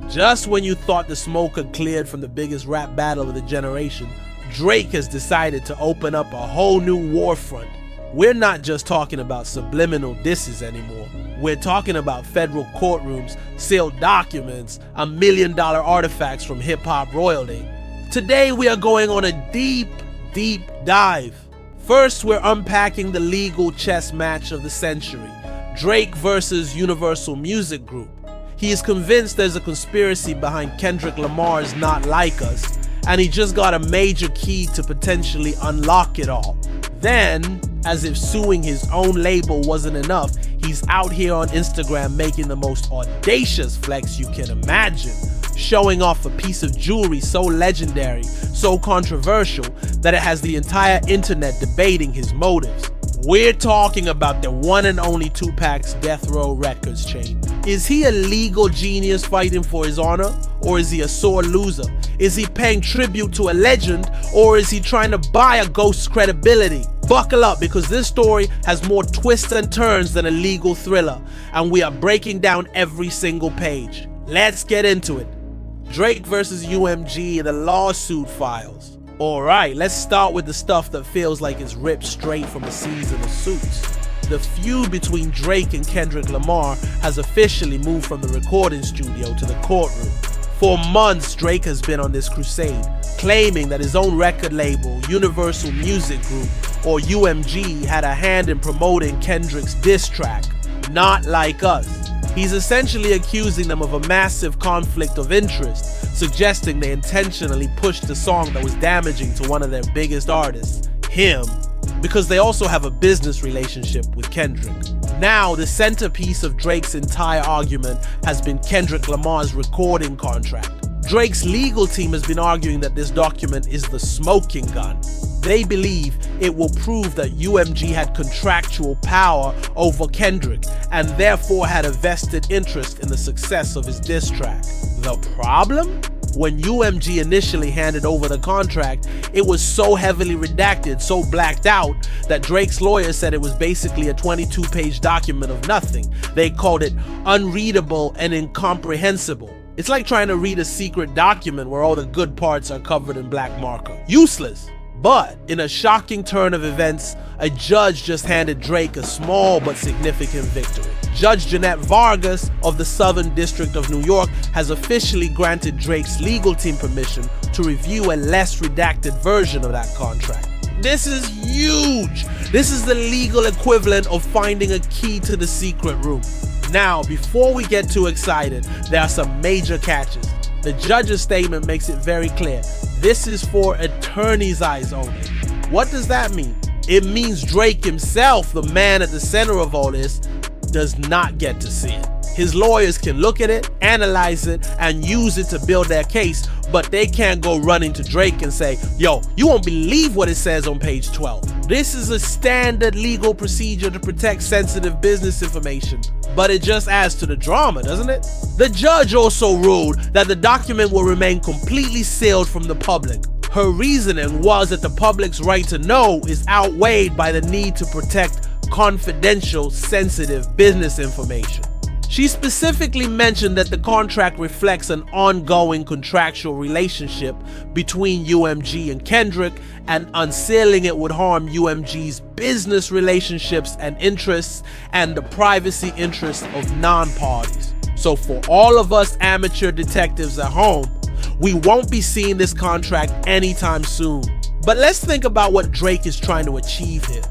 Just when you thought the smoke had cleared from the biggest rap battle of the generation, Drake has decided to open up a whole new war front. We're not just talking about subliminal disses anymore. We're talking about federal courtrooms, sealed documents, $1 million artifacts from hip-hop royalty. Today we are going on a deep dive. First, we're unpacking the legal chess match of the century, Drake versus Universal Music Group. He is convinced there's a conspiracy behind Kendrick Lamar's Not Like Us, and he just got a major key to potentially unlock it all. Then, as if suing his own label wasn't enough, he's out here on Instagram making the most audacious flex you can imagine, showing off a piece of jewelry so legendary, so controversial, that it has the entire internet debating his motives. We're talking about the one and only Tupac's Death Row Records chain. Is he a legal genius fighting for his honor, or is he a sore loser? Is he paying tribute to a legend, or is he trying to buy a ghost's credibility? Buckle up, because this story has more twists and turns than a legal thriller, and we are breaking down every single page. Let's get into it. Drake versus UMG and the lawsuit files. Alright, let's start with the stuff that feels like it's ripped straight from a season of Suits. The feud between Drake and Kendrick Lamar has officially moved from the recording studio to the courtroom. For months, Drake has been on this crusade, claiming that his own record label, Universal Music Group, or UMG, had a hand in promoting Kendrick's diss track, Not Like Us. He's essentially accusing them of a massive conflict of interest, suggesting they intentionally pushed a song that was damaging to one of their biggest artists, him, because they also have a business relationship with Kendrick. Now, the centerpiece of Drake's entire argument has been Kendrick Lamar's recording contract. Drake's legal team has been arguing that this document is the smoking gun. They believe it will prove that UMG had contractual power over Kendrick and therefore had a vested interest in the success of his diss track. The problem? When UMG initially handed over the contract, it was so heavily redacted, so blacked out, that Drake's lawyer said it was basically a 22-page document of nothing. They called it unreadable and incomprehensible. It's like trying to read a secret document where all the good parts are covered in black marker. Useless. But in a shocking turn of events, a judge just handed Drake a small but significant victory. Judge Jeanette Vargas of the Southern District of New York has officially granted Drake's legal team permission to review a less redacted version of that contract. This is huge! This is the legal equivalent of finding a key to the secret room. Now, before we get too excited, there are some major catches. The judge's statement makes it very clear. This is for attorney's eyes only. What does that mean? It means Drake himself, the man at the center of all this, does not get to see it. His lawyers can look at it, analyze it, and use it to build their case, but they can't go running to Drake and say, yo, you won't believe what it says on page 12. This is a standard legal procedure to protect sensitive business information, but it just adds to the drama, doesn't it? The judge also ruled that the document will remain completely sealed from the public. Her reasoning was that the public's right to know is outweighed by the need to protect confidential, sensitive business information. She specifically mentioned that the contract reflects an ongoing contractual relationship between UMG and Kendrick, and unsealing it would harm UMG's business relationships and interests and the privacy interests of non-parties. So for all of us amateur detectives at home, we won't be seeing this contract anytime soon. But let's think about what Drake is trying to achieve here.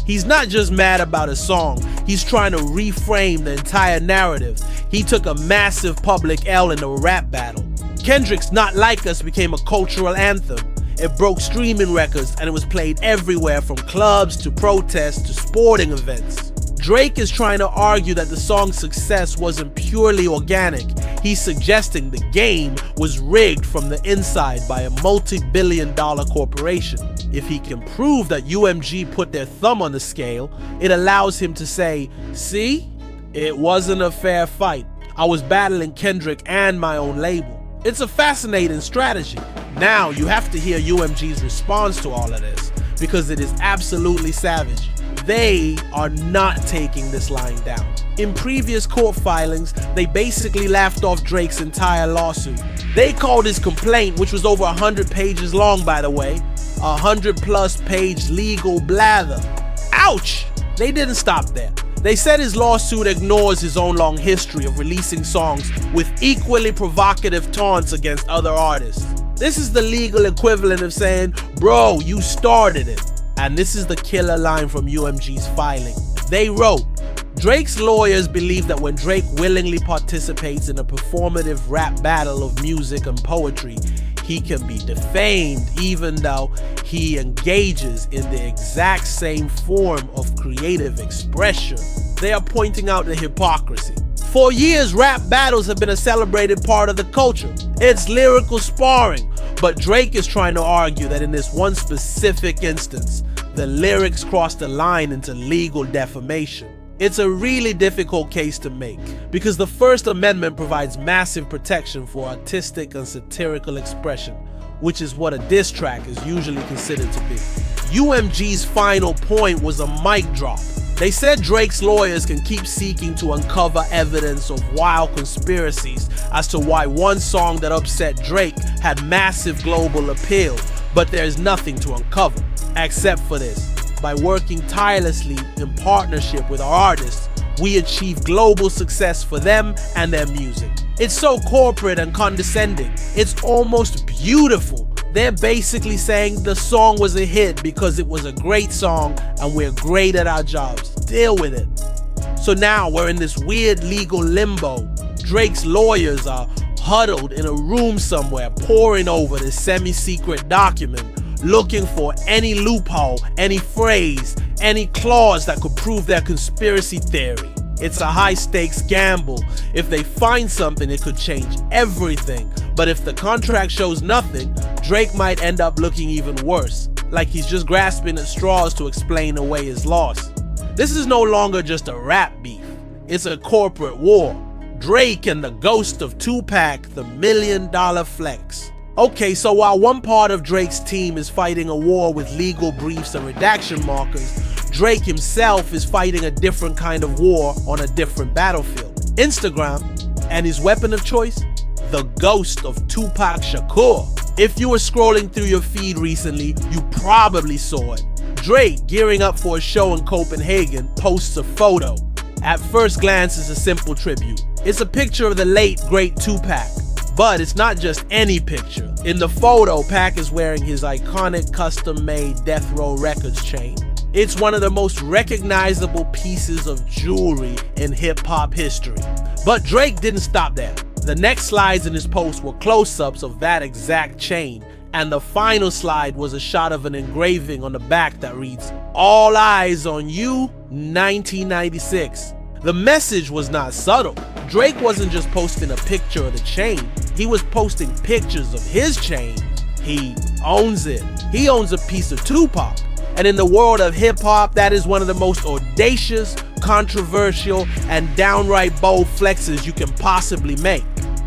He's not just mad about a song, he's trying to reframe the entire narrative. He took a massive public L in a rap battle. Kendrick's Not Like Us became a cultural anthem. It broke streaming records and it was played everywhere, from clubs to protests to sporting events. Drake is trying to argue that the song's success wasn't purely organic. He's suggesting the game was rigged from the inside by a multi-billion-dollar corporation. If he can prove that UMG put their thumb on the scale, it allows him to say, see, it wasn't a fair fight. I was battling Kendrick and my own label. It's a fascinating strategy. Now you have to hear UMG's response to all of this, because it is absolutely savage. They are not taking this lying down. In previous court filings, they basically laughed off Drake's entire lawsuit. They called his complaint, which was over 100 pages long by the way, 100+ page legal blather. Ouch! They didn't stop there. They said his lawsuit ignores his own long history of releasing songs with equally provocative taunts against other artists. This is the legal equivalent of saying, bro, you started it. And this is the killer line from UMG's filing. They wrote, Drake's lawyers believe that when Drake willingly participates in a performative rap battle of music and poetry, he can be defamed even though he engages in the exact same form of creative expression. They are pointing out the hypocrisy. For years, rap battles have been a celebrated part of the culture. It's lyrical sparring, but Drake is trying to argue that in this one specific instance, the lyrics cross the line into legal defamation. It's a really difficult case to make because the First Amendment provides massive protection for artistic and satirical expression, which is what a diss track is usually considered to be. UMG's final point was a mic drop. They said Drake's lawyers can keep seeking to uncover evidence of wild conspiracies as to why one song that upset Drake had massive global appeal, but there's nothing to uncover, except for this. By working tirelessly in partnership with our artists, we achieve global success for them and their music. It's so corporate and condescending. It's almost beautiful. They're basically saying the song was a hit because it was a great song and we're great at our jobs. Deal with it. So now we're in this weird legal limbo. Drake's lawyers are huddled in a room somewhere, poring over this semi-secret document, looking for any loophole, any phrase, any clause that could prove their conspiracy theory. It's a high-stakes gamble. If they find something, it could change everything. But if the contract shows nothing, Drake might end up looking even worse, like he's just grasping at straws to explain away his loss. This is no longer just a rap beef. It's a corporate war. Drake and the ghost of Tupac, the $1 million flex. Okay, so while one part of Drake's team is fighting a war with legal briefs and redaction markers, Drake himself is fighting a different kind of war on a different battlefield. Instagram, and his weapon of choice? The ghost of Tupac Shakur. If you were scrolling through your feed recently, you probably saw it. Drake, gearing up for a show in Copenhagen, posts a photo. At first glance, it's a simple tribute. It's a picture of the late, great Tupac. But it's not just any picture. In the photo, Pac is wearing his iconic custom-made Death Row Records chain. It's one of the most recognizable pieces of jewelry in hip-hop history. But Drake didn't stop there. The next slides in his post were close-ups of that exact chain, and the final slide was a shot of an engraving on the back that reads, "All eyes on you, 1996. The message was not subtle. Drake wasn't just posting a picture of the chain, he was posting pictures of his chain. He owns it. He owns a piece of Tupac. And in the world of hip-hop, that is one of the most audacious, controversial, and downright bold flexes you can possibly make.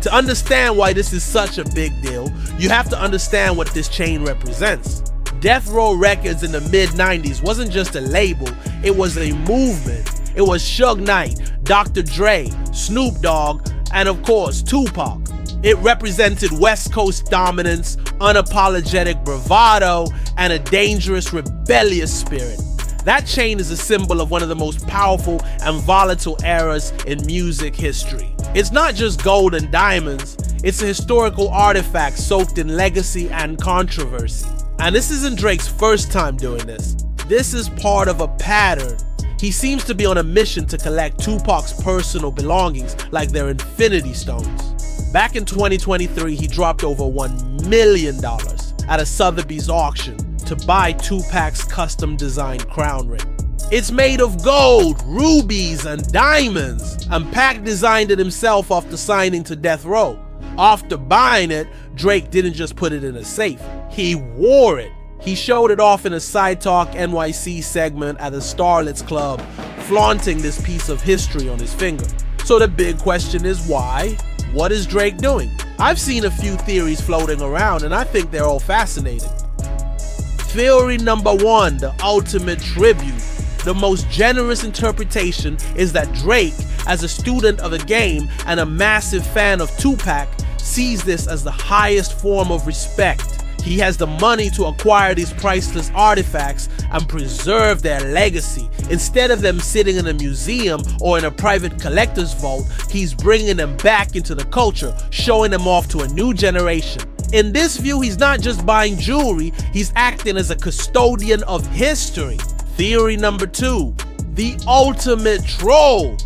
To understand why this is such a big deal, you have to understand what this chain represents. Death Row Records in the mid-90s wasn't just a label, it was a movement. It was Suge Knight, Dr. Dre, Snoop Dogg, and of course, Tupac. It represented West Coast dominance, unapologetic bravado, and a dangerous, rebellious spirit. That chain is a symbol of one of the most powerful and volatile eras in music history. It's not just gold and diamonds, it's a historical artifact soaked in legacy and controversy. And this isn't Drake's first time doing this. This is part of a pattern. He seems to be on a mission to collect Tupac's personal belongings like they're infinity stones. Back in 2023, he dropped over $1 million at a Sotheby's auction to buy Tupac's custom-designed crown ring. It's made of gold, rubies, and diamonds, and Pac designed it himself after signing to Death Row. After buying it, Drake didn't just put it in a safe, he wore it. He showed it off in a Side Talk NYC segment at the Starlets Club, flaunting this piece of history on his finger. So the big question is why? What is Drake doing? I've seen a few theories floating around and I think they're all fascinating. Theory number one, the ultimate tribute. The most generous interpretation is that Drake, as a student of the game and a massive fan of Tupac, sees this as the highest form of respect. He has the money to acquire these priceless artifacts and preserve their legacy. Instead of them sitting in a museum or in a private collector's vault, he's bringing them back into the culture, showing them off to a new generation. In this view, he's not just buying jewelry, he's acting as a custodian of history. Theory number 2, the ultimate troll.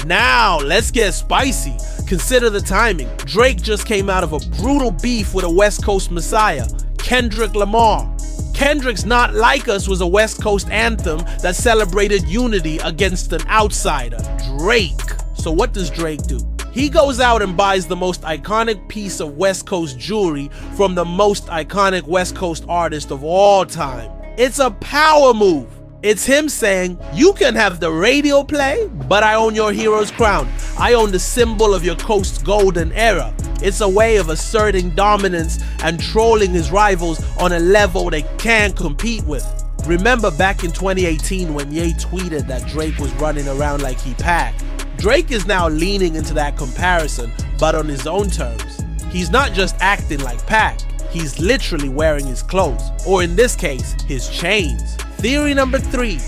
Now, let's get spicy. Consider the timing. Drake just came out of a brutal beef with a West Coast messiah, Kendrick Lamar. Kendrick's Not Like Us was a West Coast anthem that celebrated unity against an outsider, Drake. So what does Drake do? He goes out and buys the most iconic piece of West Coast jewelry from the most iconic West Coast artist of all time. It's a power move. It's him saying, you can have the radio play, but I own your hero's crown. I own the symbol of your coast's golden era. It's a way of asserting dominance and trolling his rivals on a level they can't compete with. Remember back in 2018 when Ye tweeted that Drake was running around like he packed? Drake is now leaning into that comparison, but on his own terms. He's not just acting like Pac, he's literally wearing his clothes, or in this case, his chains. Theory number 3,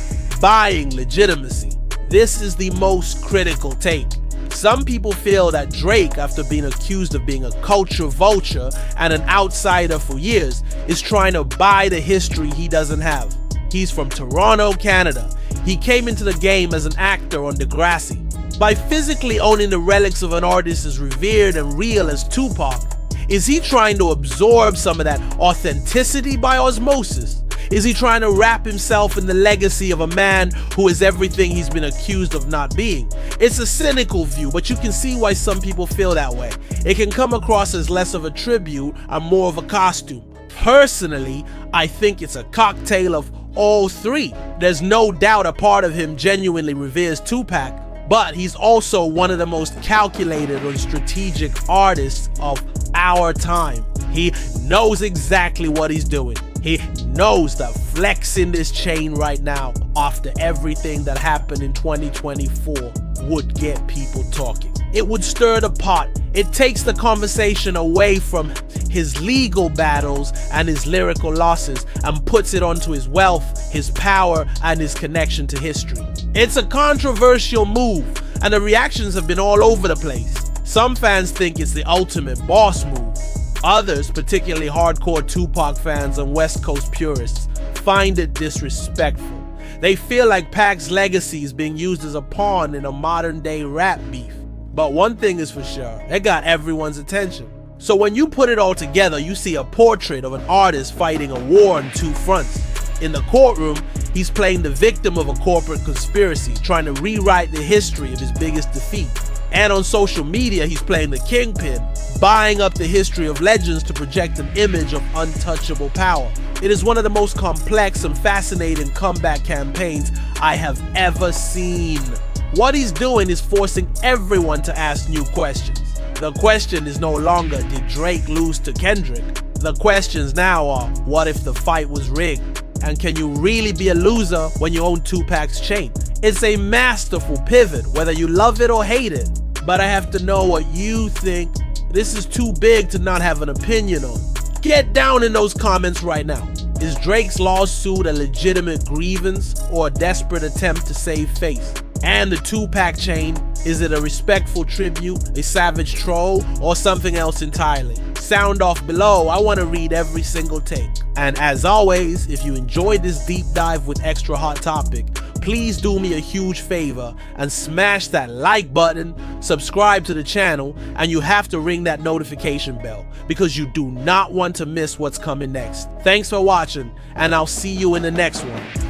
buying legitimacy. This is the most critical take. Some people feel that Drake, after being accused of being a culture vulture and an outsider for years, is trying to buy the history he doesn't have. He's from Toronto, Canada. He came into the game as an actor on Degrassi. By physically owning the relics of an artist as revered and real as Tupac, is he trying to absorb some of that authenticity by osmosis? Is he trying to wrap himself in the legacy of a man who is everything he's been accused of not being? It's a cynical view, but you can see why some people feel that way. It can come across as less of a tribute and more of a costume. Personally, I think it's a cocktail of all three. There's no doubt a part of him genuinely reveres Tupac, but he's also one of the most calculated and strategic artists of our time. He knows exactly what he's doing. He knows that flexing this chain right now after everything that happened in 2024 would get people talking. It would stir the pot. It takes the conversation away from his legal battles and his lyrical losses and puts it onto his wealth, his power, and his connection to history. It's a controversial move, and the reactions have been all over the place. Some fans think it's the ultimate boss move. Others, particularly hardcore Tupac fans and West Coast purists, find it disrespectful. They feel like Pac's legacy is being used as a pawn in a modern day rap beef. But one thing is for sure, it got everyone's attention. So when you put it all together, you see a portrait of an artist fighting a war on two fronts. In the courtroom, he's playing the victim of a corporate conspiracy, trying to rewrite the history of his biggest defeat. And on social media, he's playing the kingpin, buying up the history of legends to project an image of untouchable power. It is one of the most complex and fascinating comeback campaigns I have ever seen. What he's doing is forcing everyone to ask new questions. The question is no longer, did Drake lose to Kendrick? The questions now are, what if the fight was rigged? And can you really be a loser when you own Tupac's chain? It's a masterful pivot, whether you love it or hate it. But I have to know what you think. This is too big to not have an opinion on. Get down in those comments right now. Is Drake's lawsuit a legitimate grievance or a desperate attempt to save face? And the Tupac chain, is it a respectful tribute, a savage troll, or something else entirely? Sound off below. I want to read every single take. And as always, if you enjoyed this deep dive with extra hot topic, please do me a huge favor and smash that like button, subscribe to the channel, and you have to ring that notification bell because you do not want to miss what's coming next. Thanks for watching, and I'll see you in the next one.